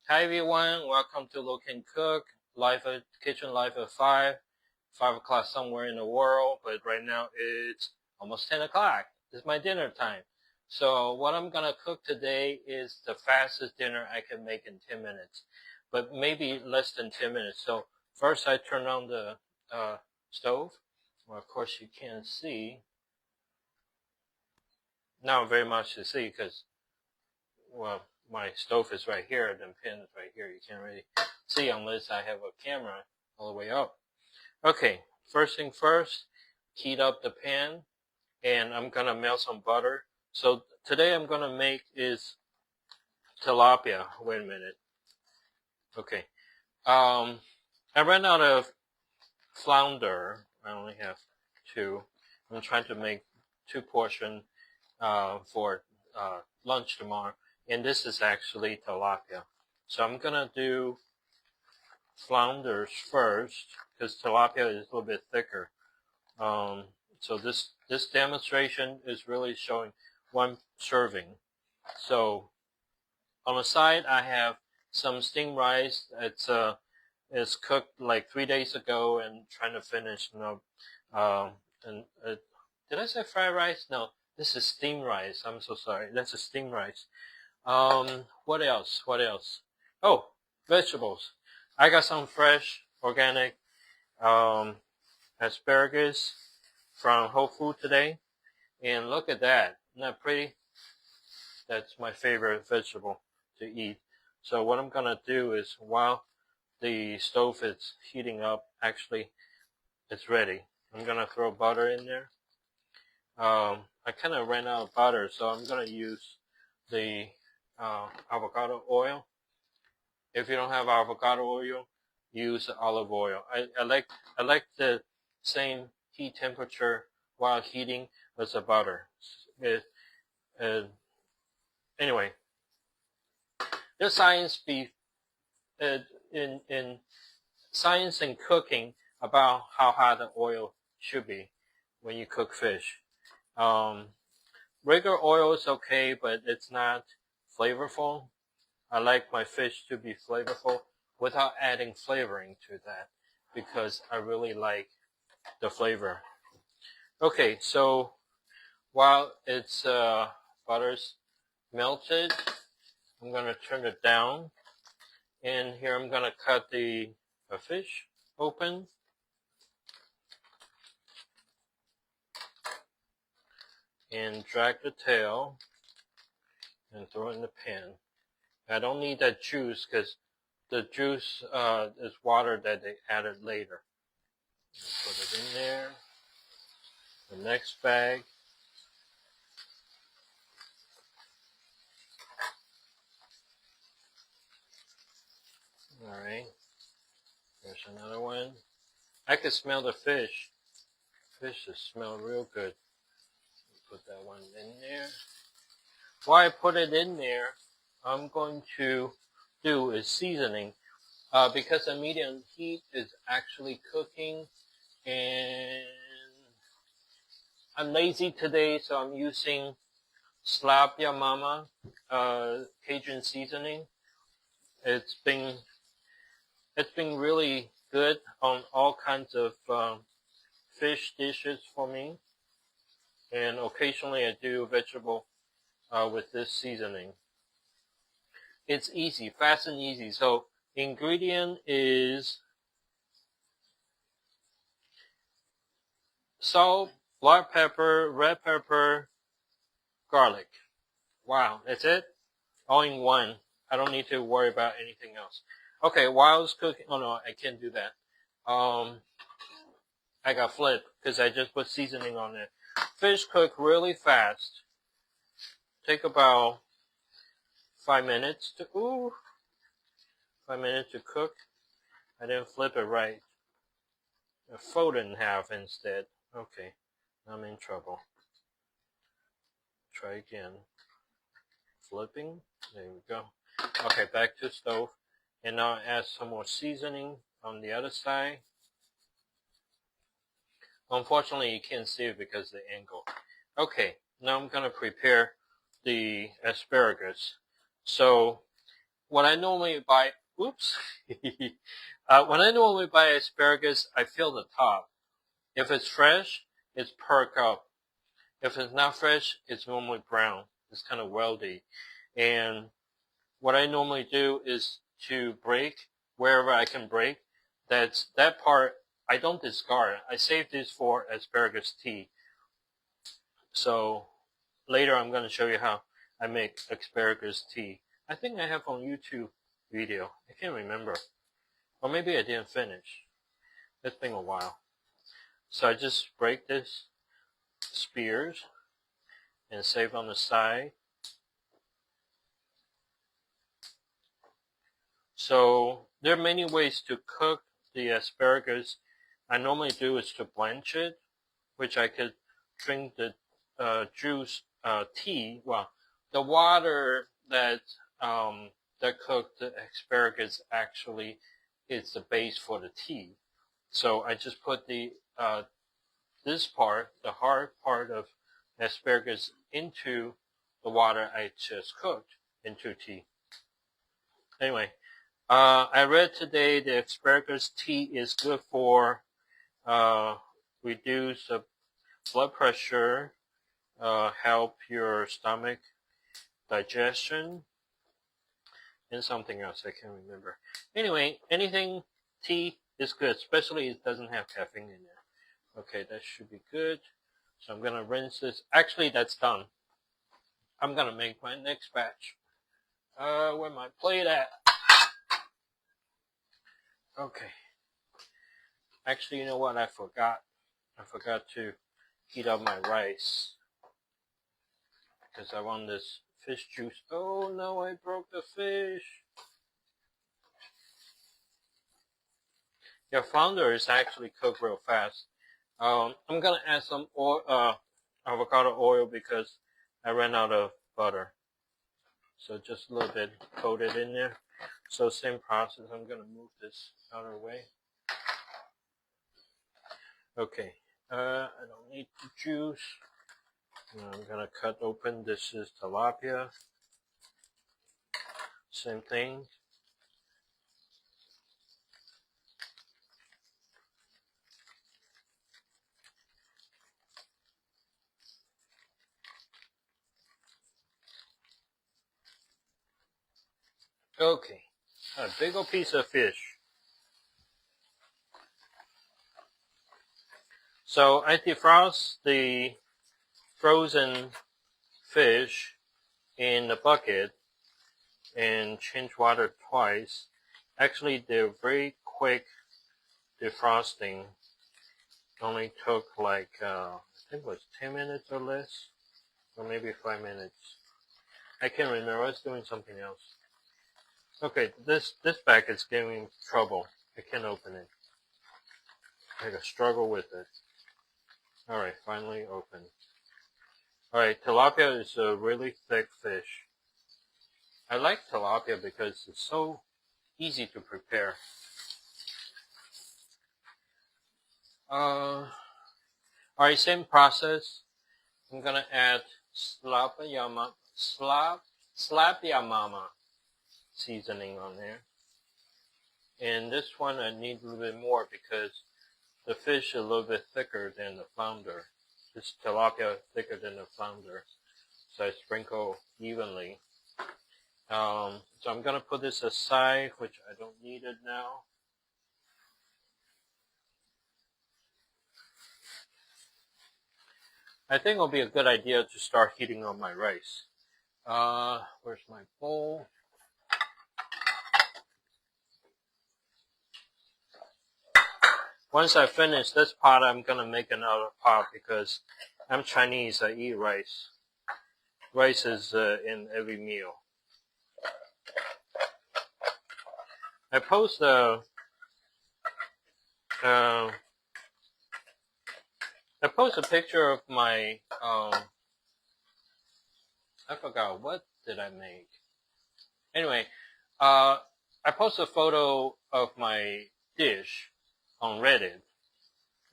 Hi everyone, welcome to Look and Cook, live at kitchen live at 5 o'clock somewhere in the world, but right now it's almost 10 o'clock. It's my dinner time. So what I'm gonna cook today is the fastest dinner I can make in 10 minutes, but maybe less than 10 minutes. So first I turn on the stove. Well, of course you can't see. Not very much to see because, well, my stove is right here, the pan is right here. You can't really see unless I have a camera all the way up. Okay, first thing first, heat up the pan, and I'm gonna melt some butter. So today I'm gonna make is tilapia. Wait a minute. Okay. I ran out of flounder. I only have 2. I'm trying to make 2 portions for lunch tomorrow. And this is actually tilapia. So I'm gonna do flounders first because tilapia is a little bit thicker. So this demonstration is really showing 1 serving. So on the side I have some steamed rice. It's cooked like 3 days ago and trying to finish. Did I say fried rice? No, this is steamed rice. I'm so sorry. That's a steamed rice. What else? What else? Oh, vegetables. I got some fresh, organic, asparagus from Whole Foods today. And look at that. Isn't that pretty? That's my favorite vegetable to eat. So what I'm gonna do is while the stove is heating up, actually, it's ready. I'm gonna throw butter in there. I kind of ran out of butter, so I'm gonna use the avocado oil. If you don't have avocado oil, use olive oil. I like the same heat temperature while heating as the butter. Anyway, there's science in science and cooking about how hot the oil should be when you cook fish. Regular oil is okay, but it's not flavorful. I like my fish to be flavorful without adding flavoring to that because I really like the flavor. Okay, so while it's butter's melted, I'm gonna turn it down, and here I'm gonna cut the fish open. And drag the tail and throw it in the pan. I don't need that juice because the juice is water that they added later. Put it in there. The next bag. Alright. There's another one. I can smell the fish. Fish just smell real good. Put that one in there. While I put it in there, I'm going to do is seasoning. Because the medium heat is actually cooking, and I'm lazy today, so I'm using tilapia mama Cajun seasoning. It's been really good on all kinds of fish dishes for me, and occasionally I do vegetable with this seasoning. It's easy, fast and easy. So ingredient is salt, black pepper, red pepper, garlic. Wow, that's it? All in one. I don't need to worry about anything else. Okay, while I was cooking, oh no, I can't do that. I got flipped because I just put seasoning on it. Fish cook really fast. Take about 5 minutes to 5 minutes to cook. I didn't flip it right. I folded in half instead. Okay, I'm in trouble. Try again. Flipping. There we go. Okay, back to stove. And now add some more seasoning on the other side. Unfortunately, you can't see it because of the angle. Okay, now I'm going to prepare the asparagus. So when I normally buy, oops, when I normally buy asparagus, I feel the top. If it's fresh, it's perked up. If it's not fresh, it's normally brown. It's kind of weldy. And what I normally do is to break wherever I can break. That part I don't discard. I save this for asparagus tea. So later I'm going to show you how I make asparagus tea. I think I have on YouTube video. I can't remember. Or maybe I didn't finish. It's been a while. So I just break this spears and save on the side. So there are many ways to cook the asparagus. I normally do is to blanch it, which I could drink the juice tea. Well, the water that cooked the asparagus actually is the base for the tea. So I just put the this part, the hard part of asparagus, into the water I just cooked into tea. Anyway, I read today the asparagus tea is good for reduce blood pressure, help your stomach digestion, and something else I can't remember. Anyway, anything tea is good, especially it doesn't have caffeine in there. Okay, that should be good. So I'm going to rinse this. Actually, that's done. I'm going to make my next batch. Where my plate at? Okay. Actually, you know what? I forgot. I forgot to heat up my rice. Because I want this fish juice. Oh no, I broke the fish. Yeah, flounder is actually cooked real fast. I'm going to add some oil, avocado oil because I ran out of butter. So just a little bit, coat it in there. So same process. I'm going to move this out of the way. Okay, I don't need the juice. Now I'm going to cut open. This is tilapia. Same thing. Okay, a big old piece of fish. So I defrost the frozen fish in the bucket and change water twice. Actually, they're very quick defrosting. Only took like, I think it was 10 minutes or less, or maybe 5 minutes. I can't remember. I was doing something else. Okay, this bag is giving me trouble. I can't open it. I gotta struggle with it. Alright, finally open. Alright, tilapia is a really thick fish. I like tilapia because it's so easy to prepare. Alright, same process. I'm gonna add slapia mama seasoning on there. And this one I need a little bit more because the fish is a little bit thicker than the flounder. This tilapia is thicker than the flounder. So I sprinkle evenly. So I'm going to put this aside, which I don't need it now. I think it'll be a good idea to start heating up my rice. Where's my bowl? Once I finish this pot, I'm going to make another pot because I'm Chinese. I eat rice. Rice is in every meal. I post a picture of my I forgot, what did I make? Anyway, I post a photo of my dish on Reddit,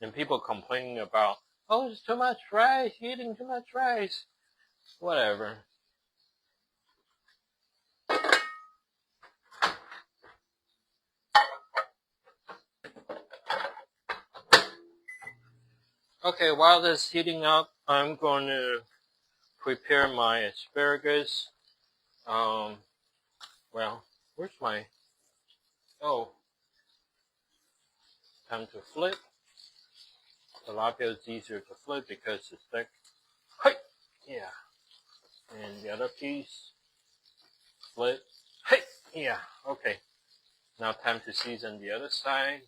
and people complaining about, oh, it's too much rice, you're eating too much rice. Whatever. Okay, while this is heating up, I'm going to prepare my asparagus. Well, where's my, oh, time to flip. Tilapia is easier to flip because it's thick. Hey! Yeah. And the other piece, flip. Hey! Yeah, okay. Now time to season the other side.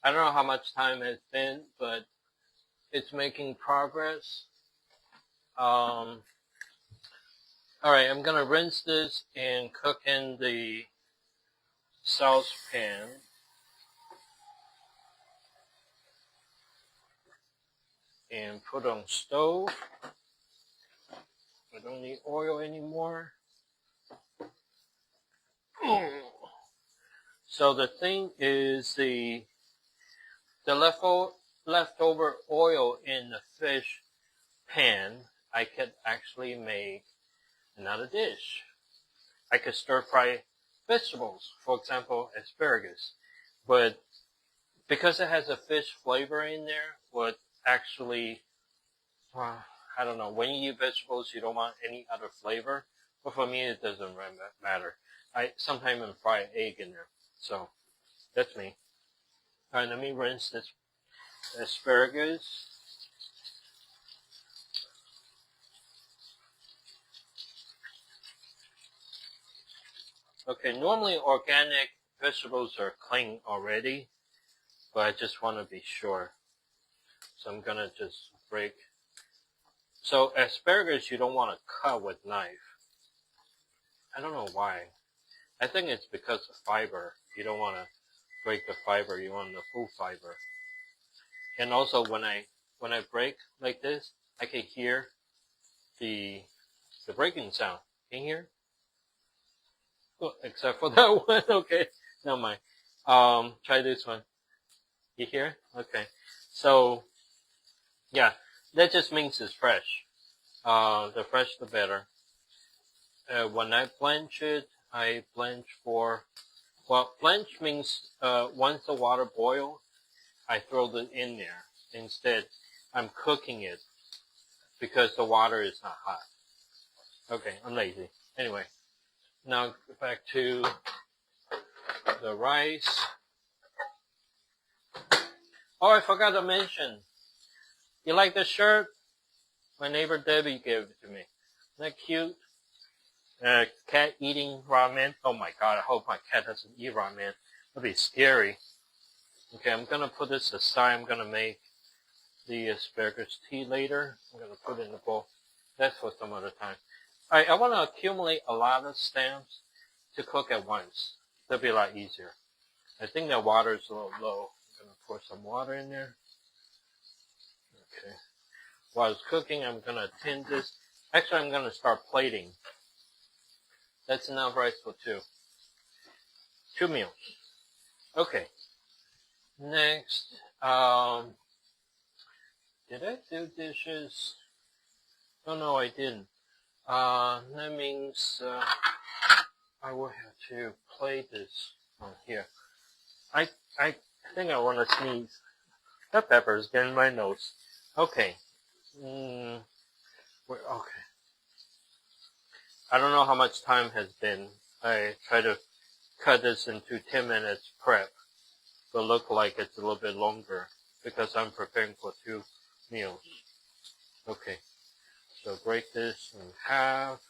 I don't know how much time has been, but it's making progress. Alright, I'm gonna rinse this and cook in the saucepan. And put on stove. I don't need oil anymore. So the thing is the leftover oil in the fish pan, I could actually make another dish. I could stir fry vegetables, for example, asparagus. But because it has a fish flavor in there, what actually, I don't know, when you eat vegetables, you don't want any other flavor. But for me, it doesn't matter. I sometimes even fry an egg in there. So that's me. Alright, let me rinse this asparagus. Okay, normally organic vegetables are clean already, but I just want to be sure. So I'm gonna just break. So asparagus you don't want to cut with knife. I don't know why. I think it's because of fiber. You don't want to break the fiber, you want the full fiber. And also when I break like this, I can hear the breaking sound. Can you hear? Oh, except for that one. Okay, never mind. Try this one. You hear? Okay. So yeah, that just means it's fresh. The fresh the better. When I blanch it, I blanch for, well, blanch means once the water boils, I throw it in there. Instead, I'm cooking it because the water is not hot. Okay, I'm lazy. Anyway, now back to the rice. Oh, I forgot to mention. You like this shirt? My neighbor Debbie gave it to me. Isn't that cute? Cat eating ramen. Oh my god, I hope my cat doesn't eat ramen. That'd be scary. Okay, I'm gonna put this aside. I'm gonna make the asparagus tea later. I'm gonna put it in the bowl. That's for some other time. Alright, I wanna accumulate a lot of stamps to cook at once. That'll be a lot easier. I think that water is a little low. I'm gonna pour some water in there. Okay. While it's cooking, I'm gonna tin this. Actually, I'm gonna start plating. That's enough rice for two. 2 meals. Okay. Next, did I do dishes? Oh no, I didn't. That means I will have to plate this on here. I think I want to sneeze. That pepper is getting my nose. Okay. Okay. I don't know how much time has been. I try to cut this into 10 minutes prep, but look like it's a little bit longer because I'm preparing for 2 meals. Okay, so break this in half.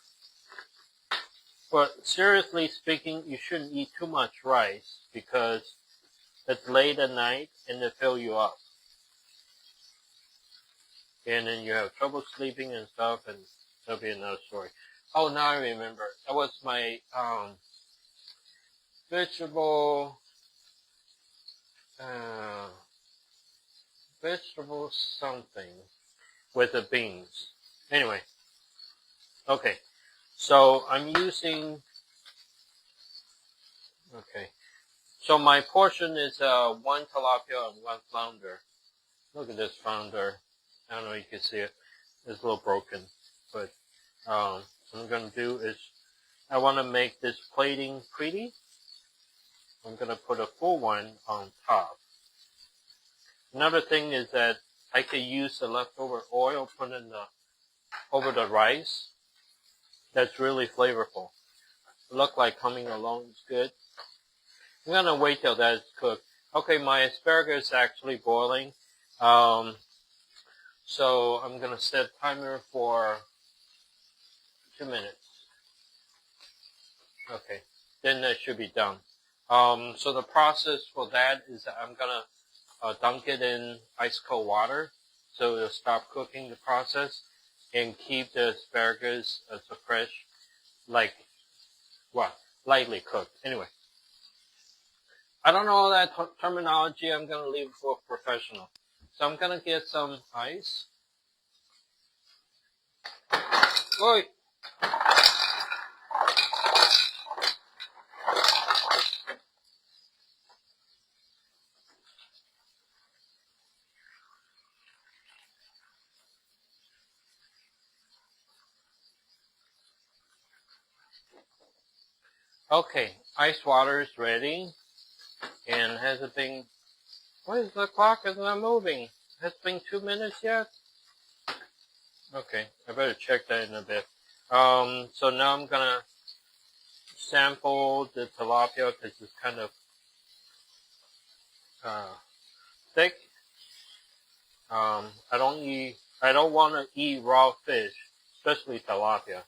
But seriously speaking, you shouldn't eat too much rice because it's late at night and it fill you up. And then you have trouble sleeping and stuff, and that'll be another story. Oh, now I remember. That was my vegetable something with the beans. Anyway, okay. So I'm using. Okay. So my portion is 1 tilapia and 1 flounder. Look at this flounder. I don't know if you can see it. It's a little broken, but what I'm going to do is I want to make this plating pretty. I'm gonna put a full one on top. Another thing is that I could use the leftover oil, put in over the rice. That's really flavorful. Look like coming along is good. I'm gonna wait till that's cooked. Okay, my asparagus is actually boiling. So I'm gonna set timer for 2 minutes. Okay, then that should be done. So the process for that is that I'm gonna dunk it in ice cold water so it'll stop cooking the process and keep the asparagus as a fresh, like, what, lightly cooked. Anyway, I don't know all that terminology. I'm gonna leave it for a professional. So I'm gonna get some ice. Oi! Okay, ice water is ready. And has it been, what is the clock is not moving? Has it been 2 minutes yet? Okay, I better check that in a bit. So now I'm gonna sample the tilapia because it's kind of thick. I don't want to eat raw fish, especially tilapia.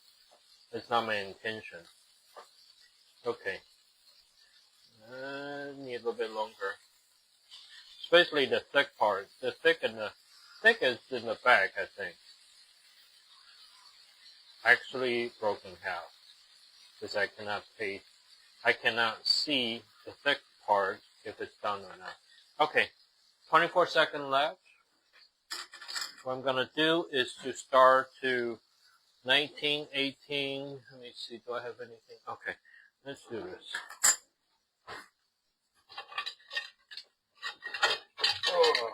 It's not my intention. Okay. Need a little bit longer. Especially the thick part. The thick is in the back, I think. Actually broken half. Because I cannot see the thick part if it's done or not. Okay. 24 seconds left. What I'm gonna do is to start to 19, 18. Let me see, do I have anything? Okay, let's do this. Oh.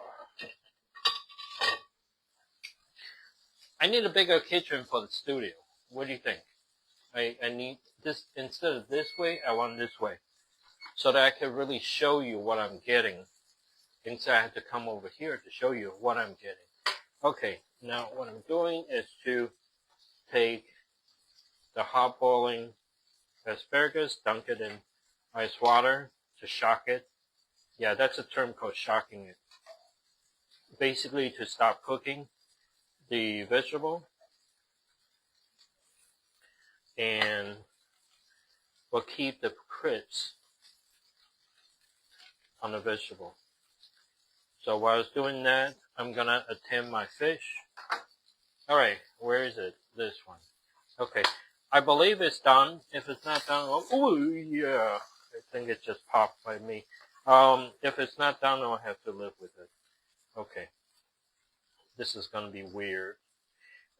I need a bigger kitchen for the studio. What do you think? I need this, instead of this way, I want this way. So that I can really show you what I'm getting. Instead I have to come over here to show you what I'm getting. Okay, now what I'm doing is to take the hot boiling asparagus, dunk it in ice water to shock it. Yeah, that's a term called shocking it. Basically to stop cooking the vegetable. And will keep the crisp on the vegetable. So while I was doing that, I'm gonna attend my fish. Alright, where is it? This one. Okay, I believe it's done. If it's not done, oh yeah, I think it just popped by me. If it's not done, I'll have to live with it. Okay, this is gonna be weird.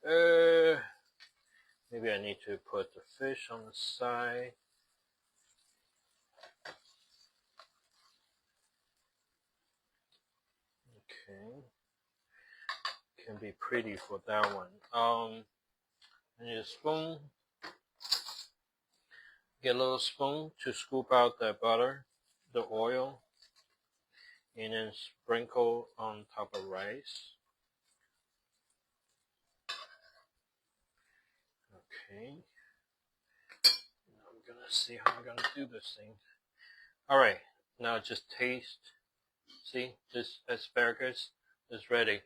Maybe I need to put the fish on the side. Okay, can be pretty for that one. I need a spoon. Get a little spoon to scoop out the butter, the oil, and then sprinkle on top of rice. Okay. Now I'm gonna see how I'm gonna do this thing. Alright, now just taste. See, this asparagus is ready.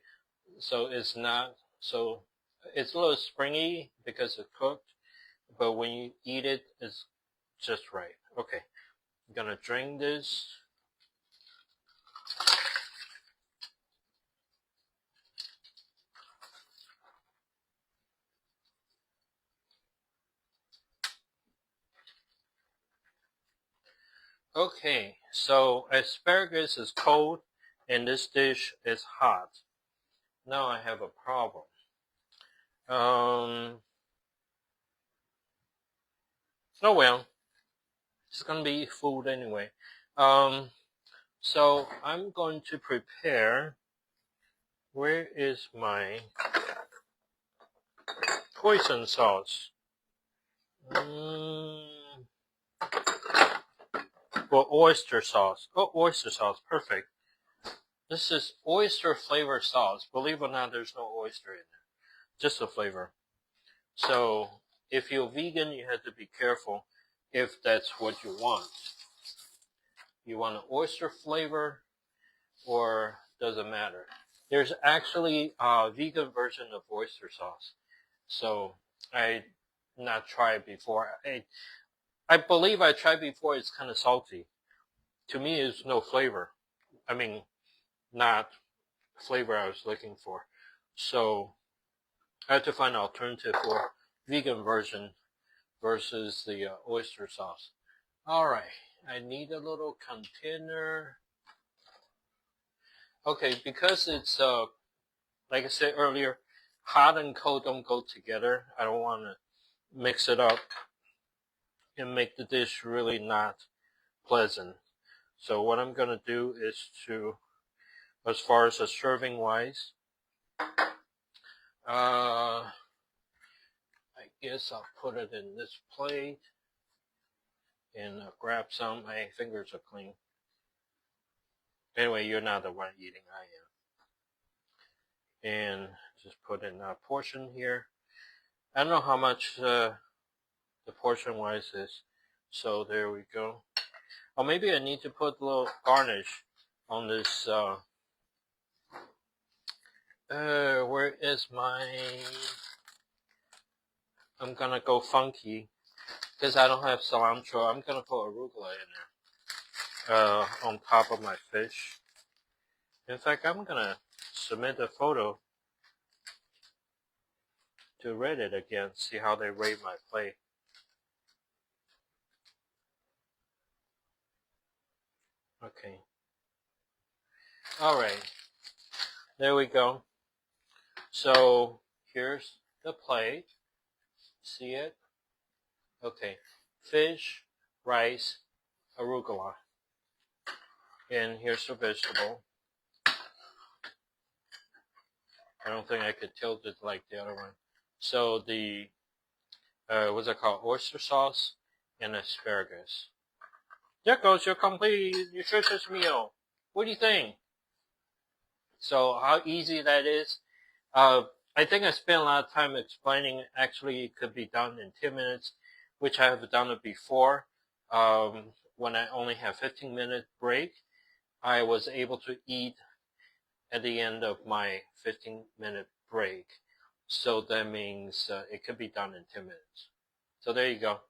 So it's not, so it's a little springy because it's cooked, but when you eat it, it's just right. Okay, I'm gonna drain this. Okay, so asparagus is cold and this dish is hot. Now I have a problem. Oh well, it's gonna be food anyway. So I'm going to prepare. Where is my hoisin sauce? Well, oyster sauce. Oh, oyster sauce. Perfect. This is oyster flavor sauce. Believe it or not, there's no oyster in there. Just the flavor. So if you're vegan, you have to be careful if that's what you want. You want an oyster flavor or doesn't matter. There's actually a vegan version of oyster sauce. So I not tried before. I believe I tried before. It's kind of salty. To me, it's no flavor. I mean, not flavor I was looking for. So I had to find an alternative for vegan version versus the oyster sauce. All right, I need a little container. Okay, because it's like I said earlier, hot and cold don't go together. I don't want to mix it up and make the dish really not pleasant. So what I'm going to do is to, as far as the serving wise, I guess I'll put it in this plate and grab some. My fingers are clean. Anyway, you're not the one eating, I am. And just put in a portion here. I don't know how much the portion wise is. So there we go. Or maybe I need to put a little garnish on this. Where is my... I'm gonna go funky because I don't have cilantro. I'm gonna put arugula in there on top of my fish. In fact, I'm gonna submit a photo to Reddit again, see how they rate my plate. Okay. Alright. There we go. So here's the plate. See it? Okay. Fish, rice, arugula. And here's the vegetable. I don't think I could tilt it like the other one. So the, what's it called? Oyster sauce and asparagus. There goes your complete nutritious meal. What do you think? So how easy that is? I think I spent a lot of time explaining. Actually, it could be done in 10 minutes, which I have done it before. When I only have 15-minute break, I was able to eat at the end of my 15-minute break. So that means it could be done in 10 minutes. So there you go.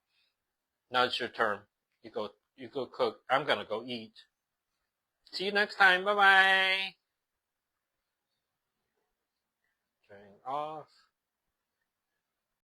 Now it's your turn. You go cook. I'm gonna go eat. See you next time. Bye bye. Turning off.